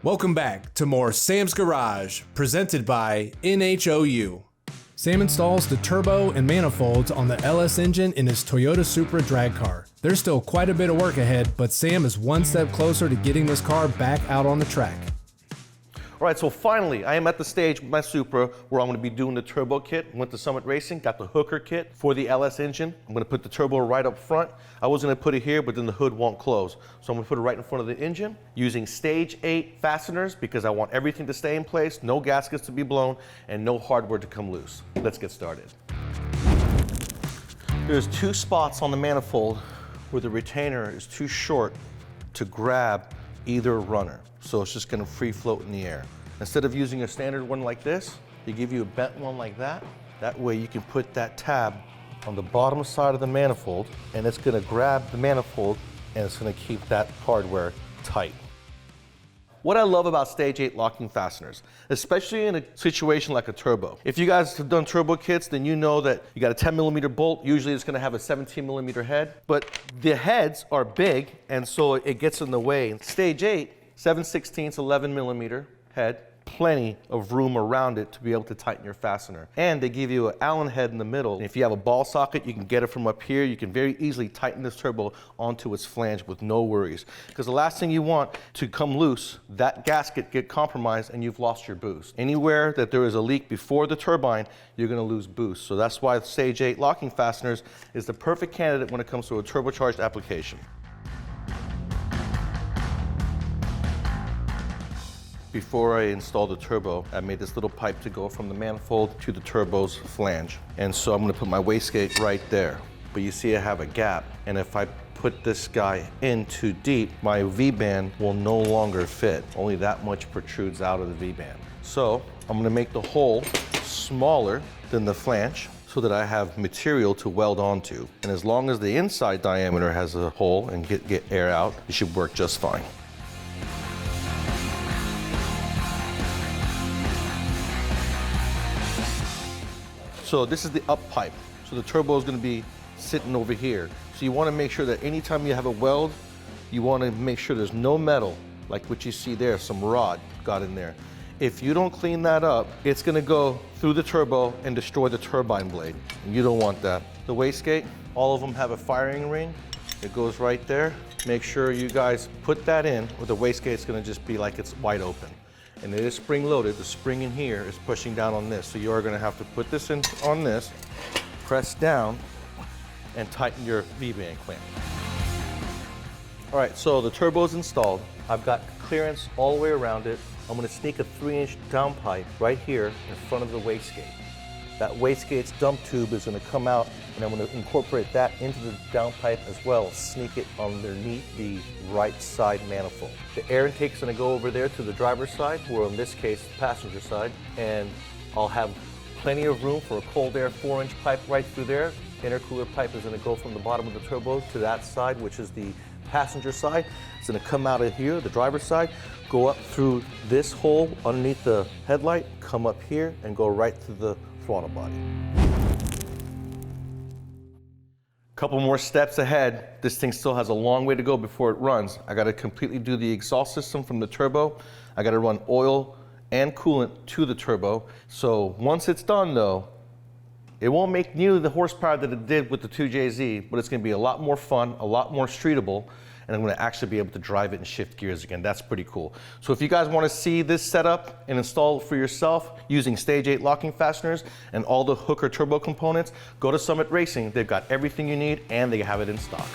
Welcome back to more Sam's Garage, presented by NHOU. Sam installs the turbo and manifolds on the LS engine in his Toyota Supra drag car. There's still quite a bit of work ahead, but Sam is one step closer to getting this car back out on the track. All right, so finally, I am at the stage with my Supra where I'm going to be doing the turbo kit. Went to Summit Racing, got the hooker kit for the LS engine. I'm going to put the turbo right up front. I was going to put it here, but then the hood won't close. So I'm going to put it right in front of the engine using stage 8 fasteners because I want everything to stay in place, no gaskets to be blown, and no hardware to come loose. Let's get started. There's 2 spots on the manifold where the retainer is too short to grab either runner. So it's just gonna free float in the air. Instead of using a standard one like this, they give you a bent one like that. That way you can put that tab on the bottom side of the manifold and it's gonna grab the manifold and it's gonna keep that hardware tight. What I love about stage 8 locking fasteners, especially in a situation like a turbo. If you guys have done turbo kits, then you know that you got a 10mm bolt. Usually it's gonna have a 17mm head, but the heads are big and so it gets in the way. In stage 8, 7/16 11mm head, plenty of room around it to be able to tighten your fastener. And they give you an Allen head in the middle. And if you have a ball socket, you can get it from up here. You can very easily tighten this turbo onto its flange with no worries. Because the last thing you want to come loose, that gasket get compromised and you've lost your boost. Anywhere that there is a leak before the turbine, you're gonna lose boost. So that's why stage 8 locking fasteners is the perfect candidate when it comes to a turbocharged application. Before I installed the turbo, I made this little pipe to go from the manifold to the turbo's flange. And so I'm gonna put my wastegate right there. But you see I have a gap, and if I put this guy in too deep, my V-band will no longer fit. Only that much protrudes out of the V-band. So I'm gonna make the hole smaller than the flange so that I have material to weld onto. And as long as the inside diameter has a hole and get air out, it should work just fine. So this is the up pipe. So the turbo is going to be sitting over here. So you want to make sure that anytime you have a weld, you want to make sure there's no metal, like what you see there, some rod got in there. If you don't clean that up, it's going to go through the turbo and destroy the turbine blade. And you don't want that. The wastegate, all of them have a firing ring. It goes right there. Make sure you guys put that in, or the wastegate's going to just be like it's wide open. And it is spring loaded. The spring in here is pushing down on this. So you are gonna have to put this in on this, press down, and tighten your V-band clamp. All right, so the turbo is installed. I've got clearance all the way around it. I'm gonna sneak a 3-inch down pipe right here in front of the wastegate. That wastegate's dump tube is gonna come out and I'm gonna incorporate that into the downpipe as well, sneak it underneath the right side manifold. The air intake's gonna go over there to the driver's side, or in this case, the passenger side, and I'll have plenty of room for a cold air 4-inch pipe right through there. Intercooler pipe is gonna go from the bottom of the turbo to that side, which is the passenger side. It's gonna come out of here, the driver's side, go up through this hole underneath the headlight, come up here, and go right to the throttle body. Couple more steps ahead. This thing still has a long way to go before it runs. I gotta completely do the exhaust system from the turbo. I gotta run oil and coolant to the turbo. So once it's done though, it won't make nearly the horsepower that it did with the 2JZ, but it's gonna be a lot more fun, a lot more streetable, and I'm gonna actually be able to drive it and shift gears again. That's pretty cool. So if you guys wanna see this setup and install it for yourself using stage 8 locking fasteners and all the hooker turbo components, go to Summit Racing. They've got everything you need and they have it in stock.